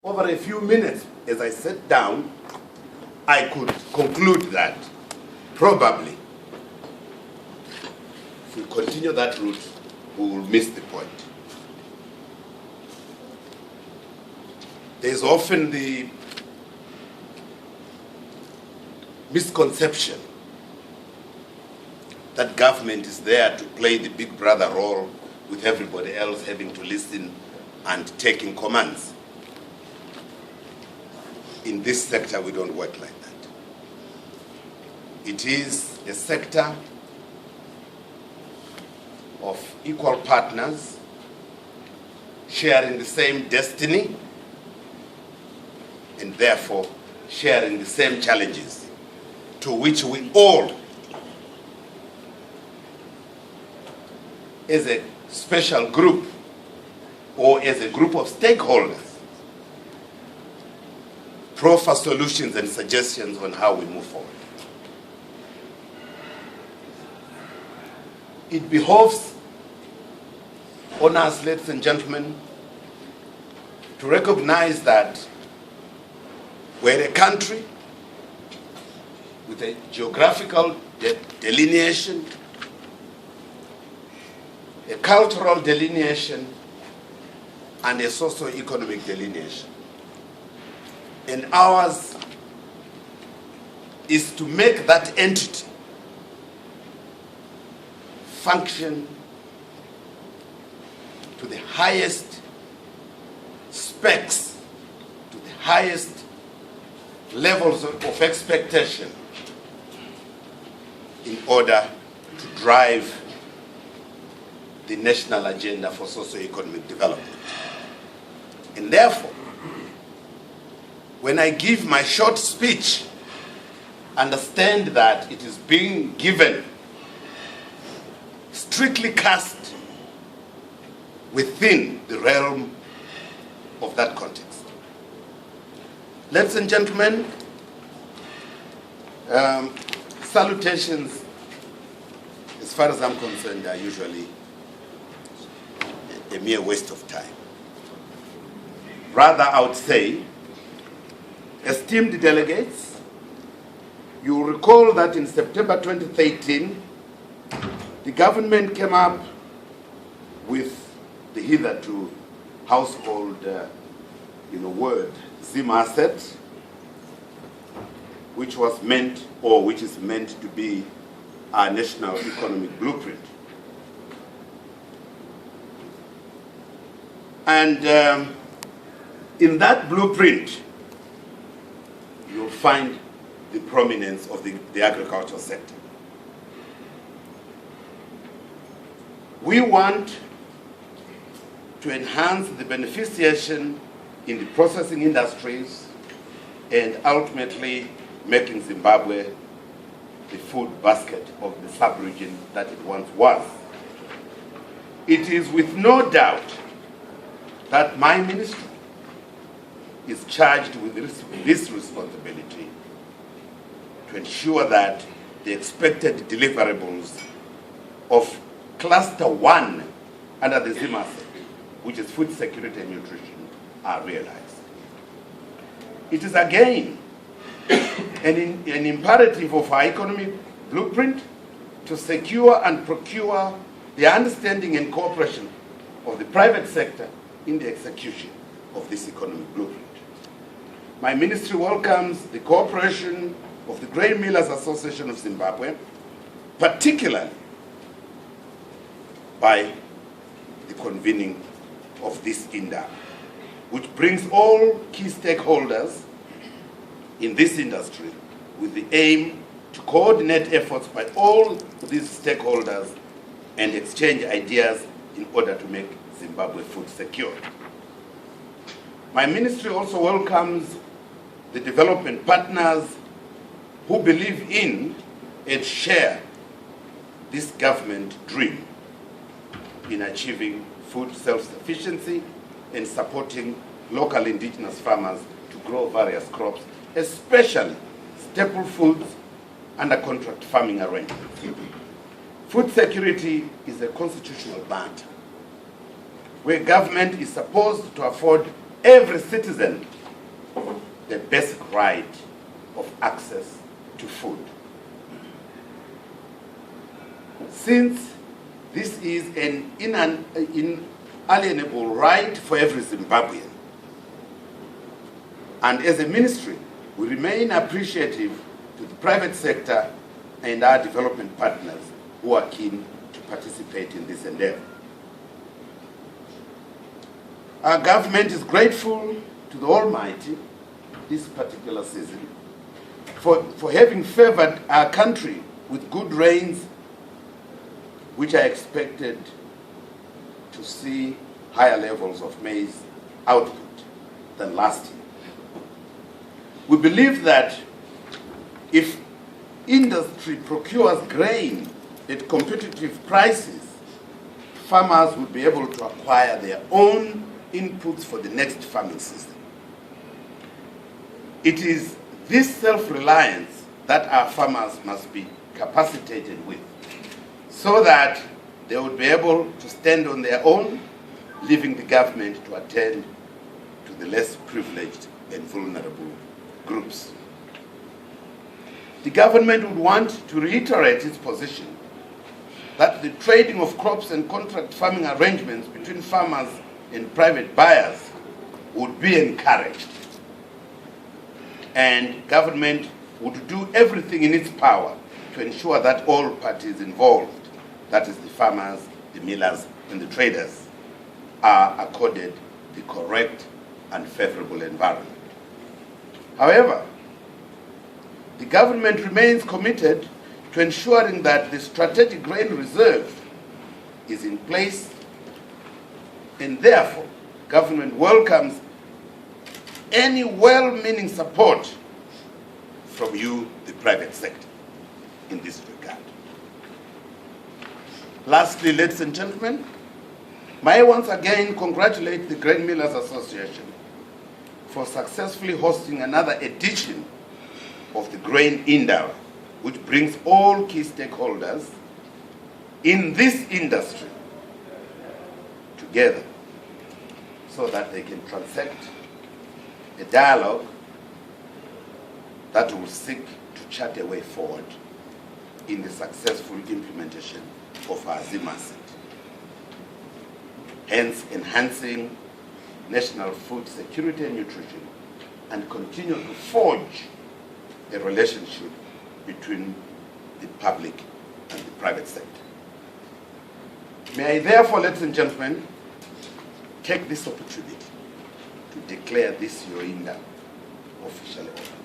Over a few minutes, as I sat down, I could conclude that probably if we continue that route, we will miss the point. There's often the misconception that government is there to play the big brother role with everybody else having to listen and taking commands. In this sector, we don't work like that. It is a sector of equal partners sharing the same destiny and therefore sharing the same challenges to which we all, as a special group or as a group of stakeholders, proffer solutions and suggestions on how we move forward. It behoves on us, ladies and gentlemen, to recognize that we're a country with a geographical delineation, a cultural delineation, and a socio-economic delineation. And ours is to make that entity function to the highest specs, to the highest levels of expectation in order to drive the national agenda for socio-economic development. And therefore, when I give my short speech, understand that it is being given strictly cast within the realm of that context. Ladies and gentlemen, salutations, as far as I'm concerned, are usually a mere waste of time. Rather, I would say, esteemed delegates, you will recall that in September 2013, the government came up with the hitherto household word, Zim asset, which was meant, or which is meant to be our national economic blueprint. And in that blueprint, you'll find the prominence of the agricultural sector. We want to enhance the beneficiation in the processing industries and ultimately making Zimbabwe the food basket of the sub-region that it once was. It is with no doubt that my ministry is charged with this responsibility to ensure that the expected deliverables of Cluster 1 under the Zim asset, which is food security and nutrition, are realized. It is again an imperative of our economic blueprint to secure and procure the understanding and cooperation of the private sector in the execution of this economic blueprint. My ministry welcomes the cooperation of the Grain Millers Association of Zimbabwe, particularly by the convening of this Indaba, which brings all key stakeholders in this industry with the aim to coordinate efforts by all these stakeholders and exchange ideas in order to make Zimbabwe food secure. My ministry also welcomes the development partners who believe in and share this government dream in achieving food self-sufficiency and supporting local indigenous farmers to grow various crops, especially staple foods under contract farming arrangements. Food security is a constitutional matter where government is supposed to afford every citizen the basic right of access to food. Since this is an inalienable right for every Zimbabwean, and as a ministry, we remain appreciative to the private sector and our development partners who are keen to participate in this endeavor. Our government is grateful to the Almighty this particular season for having favored our country with good rains, which are expected to see higher levels of maize output than last year. We believe that if industry procures grain at competitive prices, farmers will be able to acquire their own inputs for the next farming season. It is this self-reliance that our farmers must be capacitated with, so that they would be able to stand on their own, leaving the government to attend to the less privileged and vulnerable groups. The government would want to reiterate its position that the trading of crops and contract farming arrangements between farmers and private buyers would be encouraged, and government would do everything in its power to ensure that all parties involved, that is the farmers, the millers, and the traders, are accorded the correct and favorable environment. However, the government remains committed to ensuring that the strategic grain reserve is in place, and therefore, government welcomes any well-meaning support from you, the private sector, in this regard. Lastly, ladies and gentlemen, may I once again congratulate the Grain Millers Association for successfully hosting another edition of the Grain Indaba, which brings all key stakeholders in this industry together so that they can transact a dialogue that will seek to chart a way forward in the successful implementation of our Zim asset, hence enhancing national food security and nutrition, and continue to forge a relationship between the public and the private sector. May I therefore, ladies and gentlemen, take this opportunity to declare this your Indaba officially open.